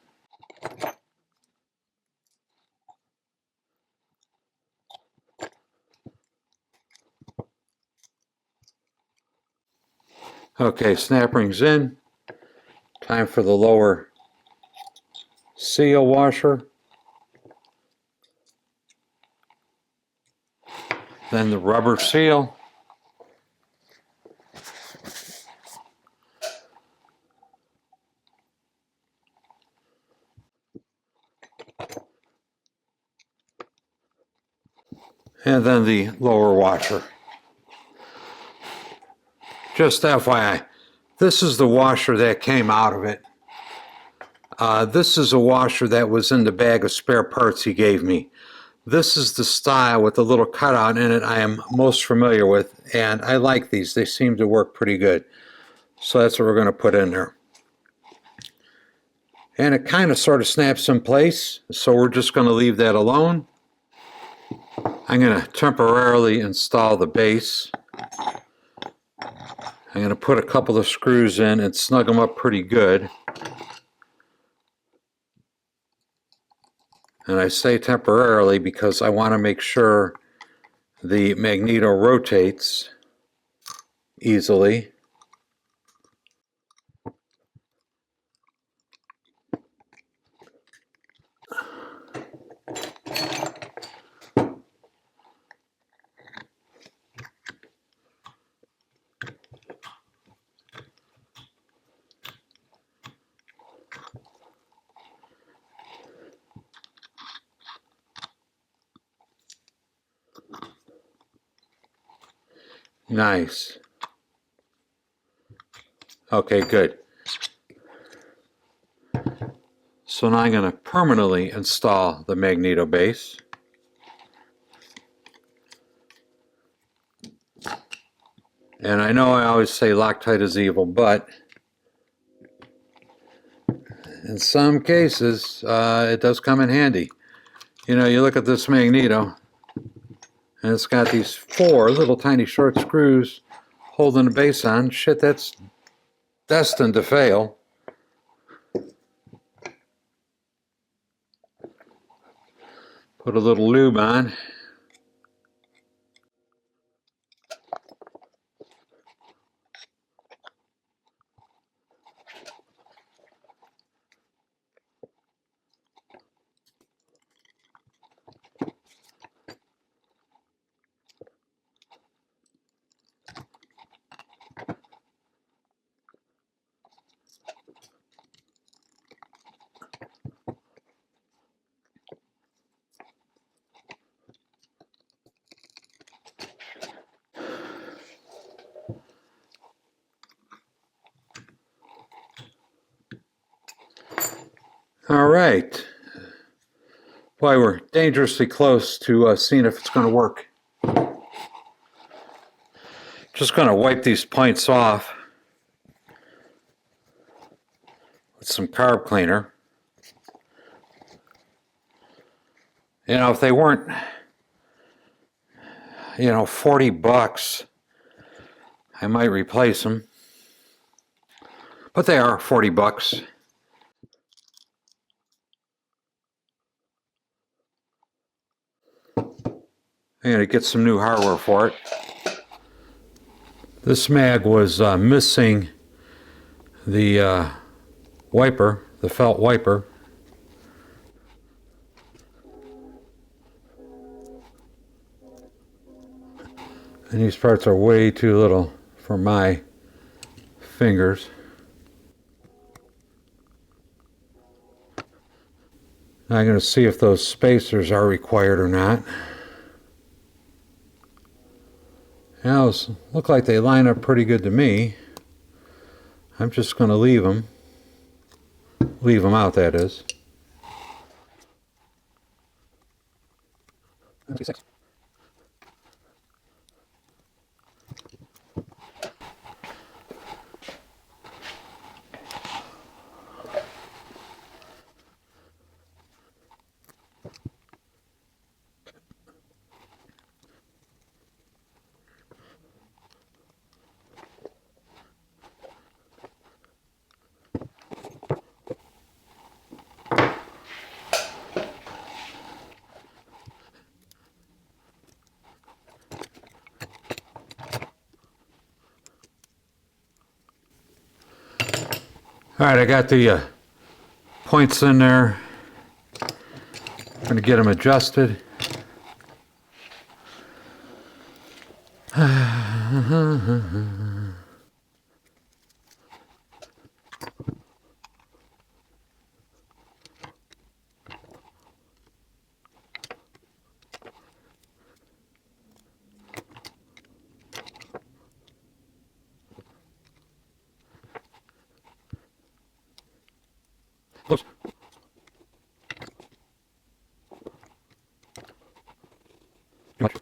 Okay, snap ring's in. Time for the lower seal washer. Then the rubber seal. And then the lower washer. Just FYI, this is the washer that came out of it. This is a washer that was in the bag of spare parts he gave me. This is the style with the little cutout in it I am most familiar with, and I like these. They seem to work pretty good. So that's what we're going to put in there. And it kind of sort of snaps in place, so we're just going to leave that alone. I'm going to temporarily install the base. I'm going to put a couple of screws in and snug them up pretty good. And I say temporarily because I want to make sure the magneto rotates easily. Nice. Okay, good. So now I'm going to permanently install the Magneto base. And I know I always say Loctite is evil, but in some cases it does come in handy. You know, you look at this Magneto, and it's got these 4 little tiny short screws holding the base on. Shit, that's destined to fail. Put a little lube on. All right. Boy, we're dangerously close to seeing if it's going to work. Just going to wipe these points off with some carb cleaner. You know, if they weren't, 40 bucks, I might replace them. But they are 40 bucks. I'm going to get some new hardware for it. This mag was missing the wiper, the felt wiper. And these parts are way too little for my fingers. Now I'm going to see if those spacers are required or not. Now, those look like they line up pretty good to me. I'm just going to leave them out, that is. All right, I got the points in there. I'm going to get them adjusted. Close. Too much.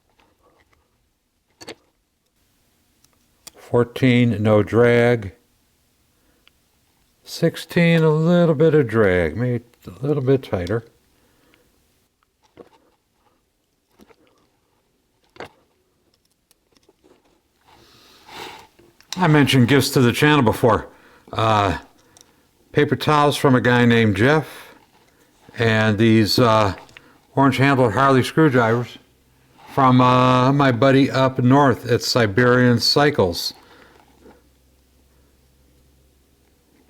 14, no drag. 16, a little bit of drag, maybe a little bit tighter. I mentioned gifts to the channel before. Paper towels from a guy named Jeff, and these orange-handled Harley screwdrivers from my buddy up north at Siberian Cycles.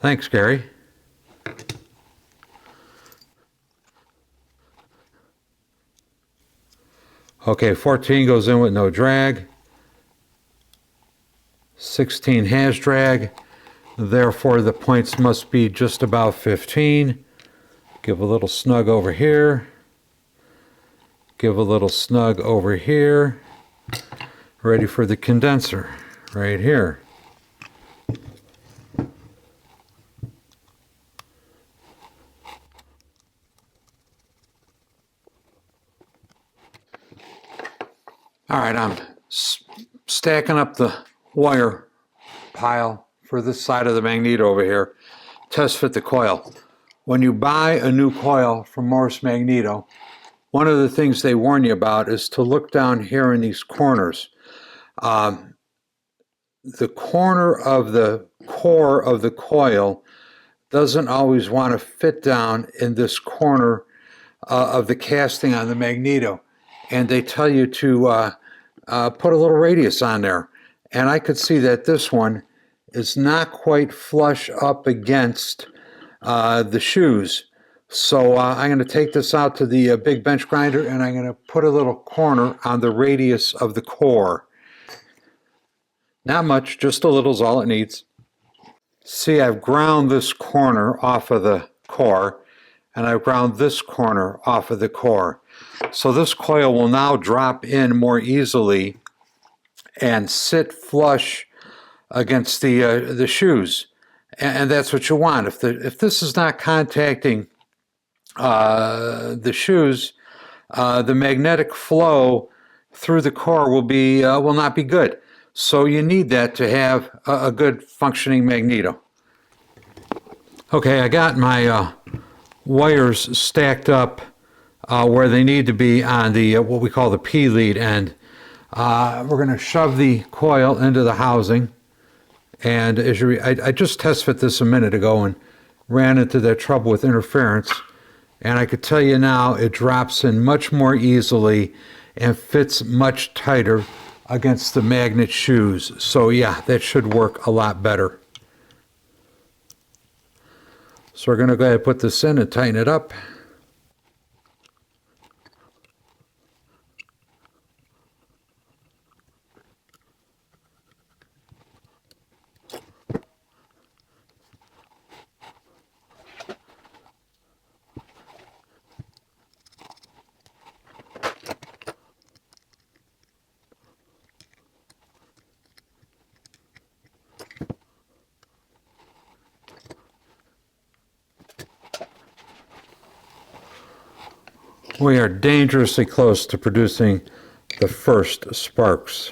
Thanks, Gary. Okay, 14 goes in with no drag. 16 has drag. Therefore, the points must be just about 15. Give a little snug over here. Give a little snug over here. ready for the condenser right here. All right, I'm stacking up the wire pile for this side of the Magneto over here. Test fit the coil. When you buy a new coil from Morris Magneto, one of the things they warn you about is to look down here in these corners. The corner of the core of the coil doesn't always want to fit down in this corner of the casting on the Magneto. And they tell you to put a little radius on there. And I could see that this one is not quite flush up against the shoes. So I'm going to take this out to the big bench grinder, and I'm going to put a little corner on the radius of the core. Not much, just a little is all it needs. See, I've ground this corner off of the core, and I've ground this corner off of the core. So this coil will now drop in more easily and sit flush against the shoes. And that's what you want. If this is not contacting the shoes, the magnetic flow through the core will not be good. So you need that to have a good functioning Magneto. Okay, I got my wires stacked up where they need to be on the what we call the P-lead end. We're going to shove the coil into the housing. And as I just test fit this a minute ago and ran into that trouble with interference. And I could tell you now it drops in much more easily and fits much tighter against the magnet shoes. So yeah, that should work a lot better. So we're going to go ahead and put this in and tighten it up. We are dangerously close to producing the first sparks.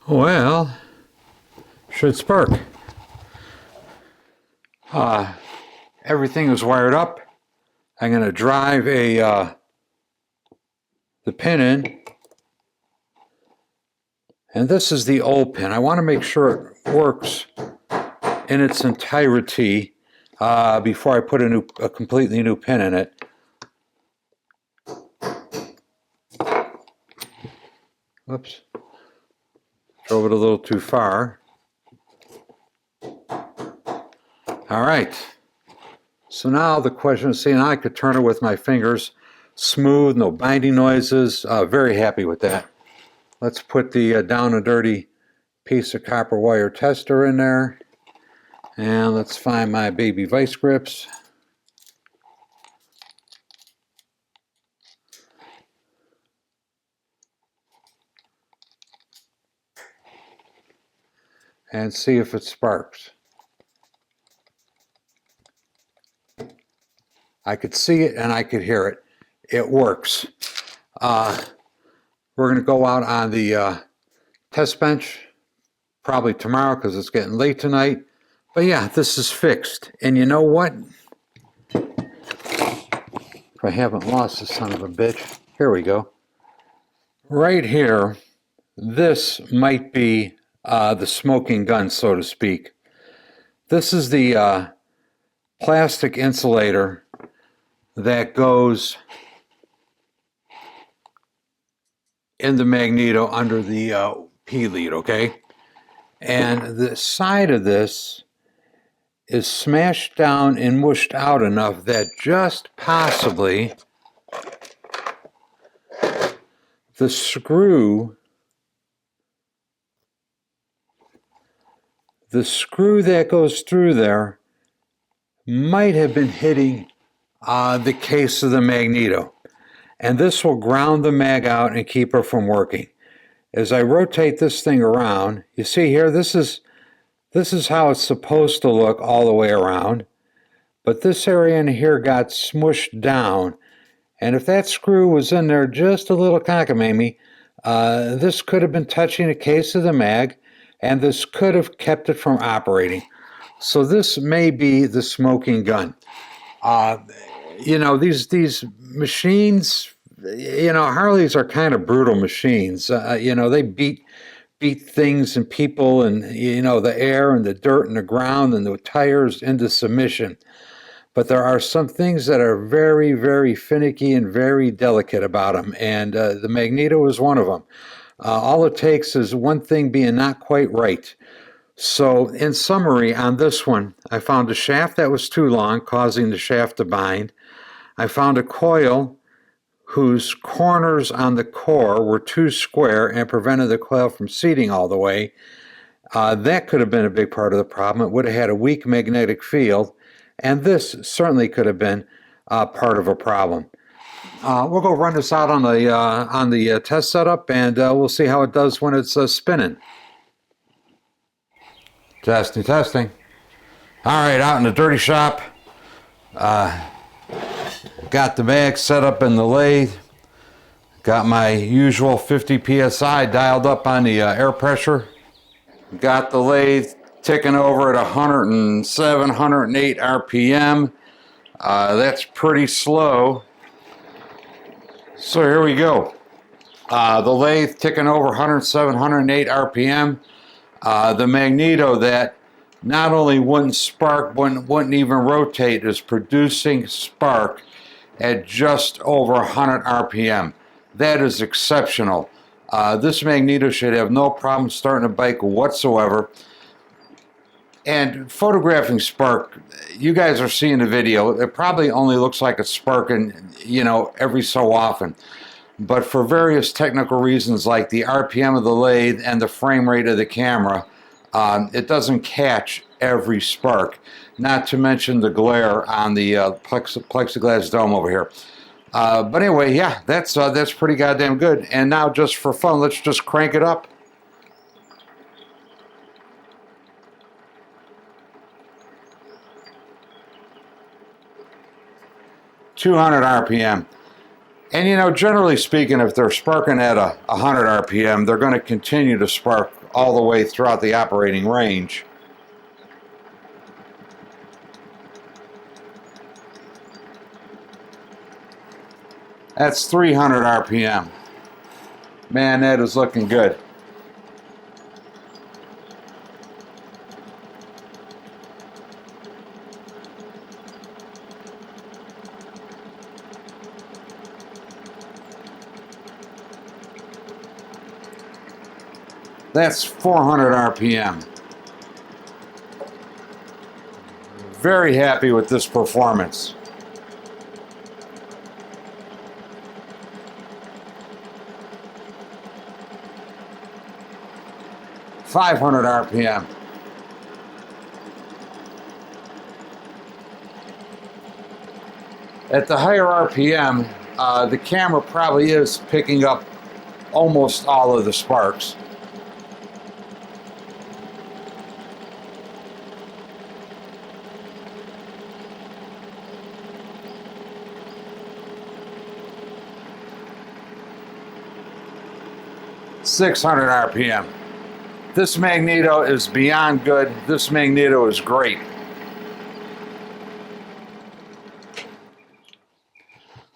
Well, should spark. Everything is wired up. I'm going to drive the pin in. And this is the old pin. I want to make sure it works in its entirety before I put a completely new pin in it. Whoops. Drove it a little too far. All right. So now the question is, see, now I could turn it with my fingers. Smooth, no binding noises. Very happy with that. Let's put the down and dirty piece of copper wire tester in there. And let's find my baby vice grips. And see if it sparks. I could see it and I could hear it. It works. We're going to go out on the test bench probably tomorrow because it's getting late tonight. But yeah, this is fixed. And you know what? If I haven't lost the son of a bitch. Here we go. Right here, this might be the smoking gun, so to speak. This is the plastic insulator that goes in the Magneto under the P lead, okay? And the side of this is smashed down and mushed out enough that just possibly the screw that goes through there might have been hitting the case of the Magneto. And this will ground the mag out and keep her from working. As I rotate this thing around, you see here, this is how it's supposed to look all the way around. But this area in here got smushed down. And if that screw was in there just a little cockamamie, this could have been touching a case of the mag, and this could have kept it from operating. So this may be the smoking gun. You know, these machines, you know, Harleys are kind of brutal machines. You know, they beat things and people and, you know, the air and the dirt and the ground and the tires into submission. But there are some things that are very, very finicky and very delicate about them, and the Magneto is one of them. All it takes is one thing being not quite right. So in summary, on this one, I found a shaft that was too long, causing the shaft to bind. I found a coil whose corners on the core were too square and prevented the coil from seating all the way. That could have been a big part of the problem. It would have had a weak magnetic field, and this certainly could have been part of a problem. We'll go run this out on the test setup, and we'll see how it does when it's spinning. Testing, testing. All right, out in the dirty shop. Got the mag set up in the lathe. Got my usual 50 psi dialed up on the air pressure. Got the lathe ticking over at 107, 108 RPM. That's pretty slow. So here we go. The lathe ticking over 107, 108 RPM. The Magneto that not only wouldn't spark, wouldn't even rotate, is producing spark at just over 100 RPM. That is exceptional. This Magneto should have no problem starting a bike whatsoever. And photographing spark, you guys are seeing the video, it probably only looks like it's sparking, you know, every so often. But for various technical reasons like the RPM of the lathe and the frame rate of the camera, it doesn't catch every spark. Not to mention the glare on the plexiglass dome over here. But anyway, yeah, that's pretty goddamn good. And now, just for fun, let's just crank it up. (200 RPM). And you know, generally speaking, if they're sparking at 100 RPM, they're going to continue to spark all the way throughout the operating range. That's 300 RPM. Man, that is looking good. That's 400 RPM. Very happy with this performance. (500 RPM). At the higher RPM, the camera probably is picking up almost all of the sparks. (600 RPM). This Magneto is beyond good. This Magneto is great.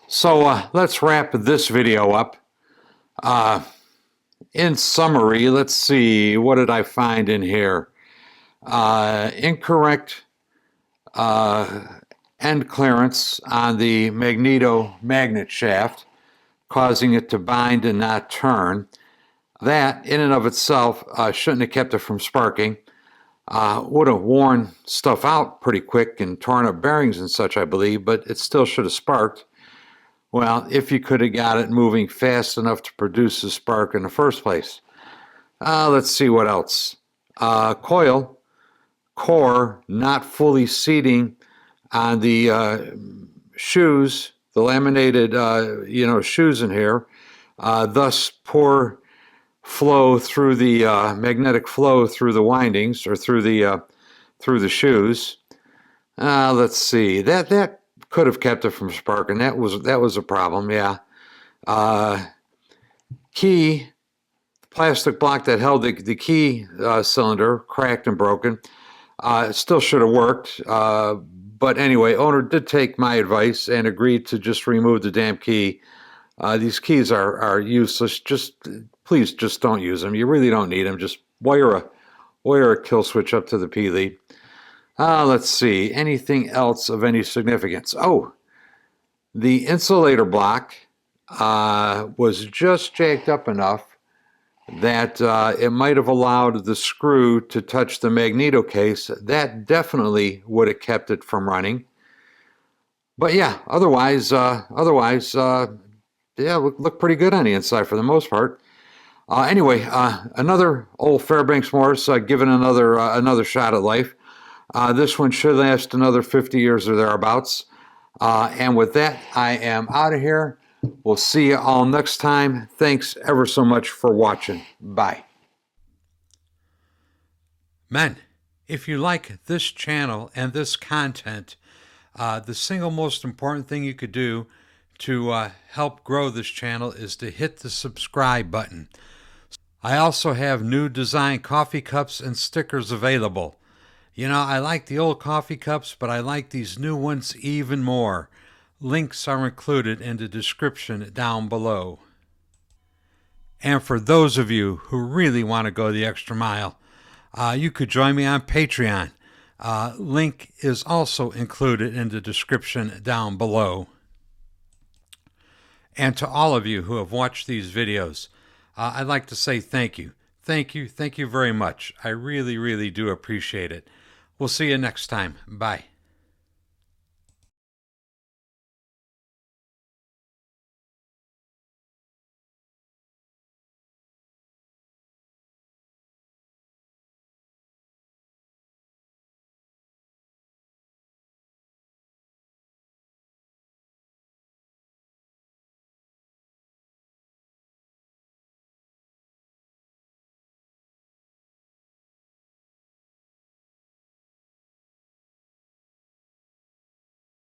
So let's wrap this video up. In summary, let's see, what did I find in here? Incorrect end clearance on the Magneto magnet shaft causing it to bind and not turn. That, in and of itself, shouldn't have kept it from sparking. Would have worn stuff out pretty quick and torn up bearings and such, I believe, but it still should have sparked. Well, if you could have got it moving fast enough to produce a spark in the first place. Let's see what else. Coil, core not fully seating on the shoes, the laminated, shoes in here, thus poor flow through the magnetic flow through the windings or through the shoes. Let's see, that could have kept it from sparking. That was a problem. Yeah. Key, plastic block that held the key cylinder, cracked and broken. It still should have worked. But anyway, owner did take my advice and agreed to just remove the damn key. These keys are useless. Please just don't use them. You really don't need them. Just wire a kill switch up to the P lead. Let's see. Anything else of any significance? Oh, the insulator block was just jacked up enough that it might have allowed the screw to touch the Magneto case. That definitely would have kept it from running. But yeah, otherwise, yeah, looked pretty good on the inside for the most part. Anyway, another old Fairbanks Morse given another shot at life. This one should last another 50 years or thereabouts. And with that, I am out of here. We'll see you all next time. Thanks ever so much for watching. Bye. Men, if you like this channel and this content, the single most important thing you could do to help grow this channel is to hit the subscribe button. I also have new design coffee cups and stickers available. You know, I like the old coffee cups, but I like these new ones even more. Links are included in the description down below. And for those of you who really want to go the extra mile, you could join me on Patreon. Link is also included in the description down below. And to all of you who have watched these videos, I'd like to say thank you. Thank you very much. I really, really do appreciate it. We'll see you next time. Bye.